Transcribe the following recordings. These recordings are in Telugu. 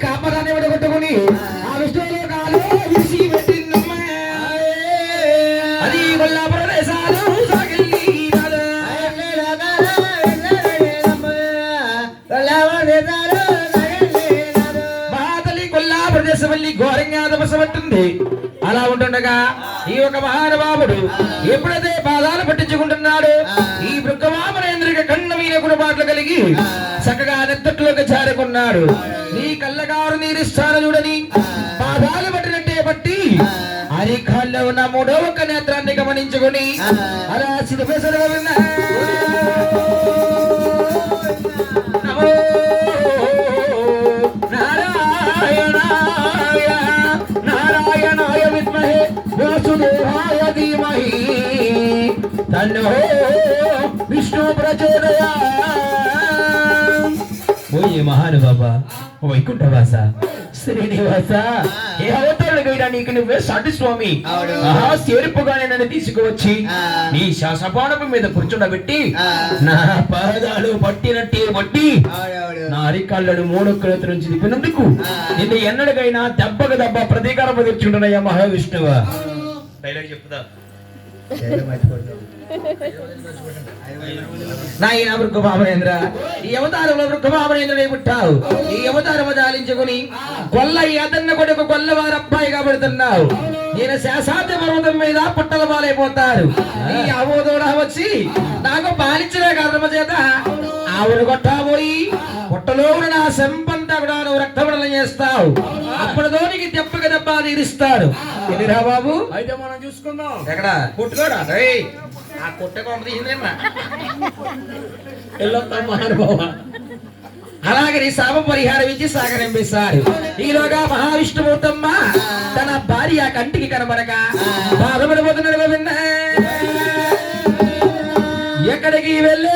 కాపరాన్ని విడగొట్టుకుని ఆ విష్ణువులో కాలు విడిచి పెట్టిందమ్మా. అది కొల్లాపురం దేశాలు సాగిల్లినాడు. మహాతల్లి కొల్లాపురం దేశం వెళ్ళి ఘోరంగా తపస్సు అలా ఉంటుండగా ఈ ఒక మహానుభావుడు ఎప్పుడైతే పాదాలు పట్టించుకుంటున్నాడు ఈ వృక్కవామనేంద్రిక కన్న మీద గుణపాట్లు కలిగి చక్కగా నెత్తట్లోకి జారుకున్నాడు. నీ కళ్ళగారు నీరిస్తాను చూడని పాదాలు పట్టినట్టే పట్టి అరికాల్లో ఉన్న మూడో ఒక్క నేత్రాన్ని గమనించుకొని అలా సిద్ధపేసరు వాసుదేవాయ ధీమహి తన్నో విష్ణు ప్రచోదయాత్. ఓయే మహానుభావ, వైకుంఠవాస, శ్రీనివాస, ఏ అవతారుడికైనా నీకు నువ్వే సాటి స్వామి. చేరుపుగానే నన్ను తీసుకువచ్చి నీ శాసపానపు మీద కూర్చుండబెట్టి నా పాదాలు పట్టినట్టే పట్టి నా అరికాళ్ళను మూడొక్కలతో నుంచి తిప్పినందుకు నిన్ను ఎన్నడికైనా దెబ్బకు దెబ్బ ప్రతీకారం తీర్చుంటున్నాయా మహావిష్ణువ. డైలాగ్ చెప్తా. నాయన వృక్కవామనేంద్ర, ఈ అవతారంలో వృక్కవామనేంద్రుడే పుట్టావు. ఈ అవతారం దాలించుకుని గొల్ల అదన్న కొడుకు గొల్లవారి అబ్బాయిగా పెడుతున్నావు. నేను శాసాద్రి పర్వతం మీద పుట్టల పాలైపోతారు. ఈ అవోదోడ వచ్చి నాకు పాలించిన కారణమ చేత ఆవును కొట్టాబోయి పుట్టలో నా సంపంతా కూడా నువ్వు రక్తపడలం చేస్తావు. అప్పటితో నీకు దెబ్బకి దెబ్బ తీరుస్తాడు. ఎదిరా బాబు, అయితే మనం చూసుకుందాం. ఎక్కడ పుట్టుకోడా ఆ కొట్టకొండ తీసిందేమ్మా. అలాగే నీ శాప పరిహారం ఇచ్చి సాగరంపిస్తారు. ఈలోగా మహావిష్ణుమూర్తమ్మ తన భార్య కంటికి కనబడక బాధపడిపోతున్నాడు. గోవింద ఎక్కడికి వెళ్ళే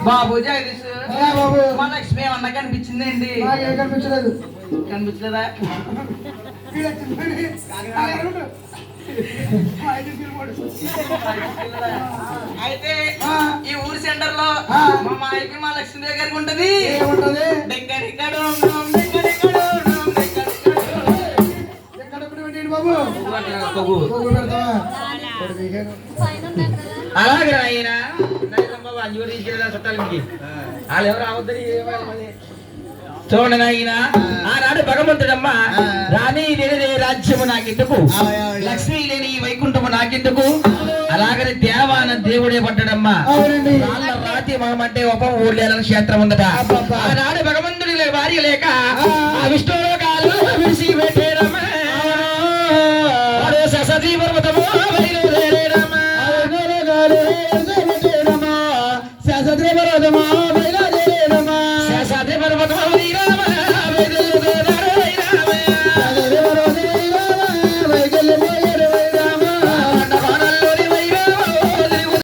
బాబు జగదీష్ మా లక్ష్మి ఏమన్నా కనిపించిందండి? కనిపించలేదు. కనిపించలేదా? అయితే ఈ ఊరి సెంటర్ లో మా మాయకి మా లక్ష్మి దగ్గరికి ఉంటది. అలాగే ఆయన చుట్టాలకి వాళ్ళు ఎవరు అవద్దని చూడండి నాయన. ఆనాడు భగవంతుడమ్మ రాణి లేని రాజ్యము నాకెందుకు, లక్ష్మీ లేని వైకుంఠము నాకెందుకు, అలాగని దేవాన దేవుడే పడ్డాడమ్మా. రాతి మహమంటే ఒక ఊర్లేలని క్షేత్రం ఉందట. ఆనాడు భగవంతుడి భార్య లేక ఆ విష్ణులోకాలు విడిచి పెట్టేరమ్మా. ససీ పర్వతము బయలుదేరేరమ్మా.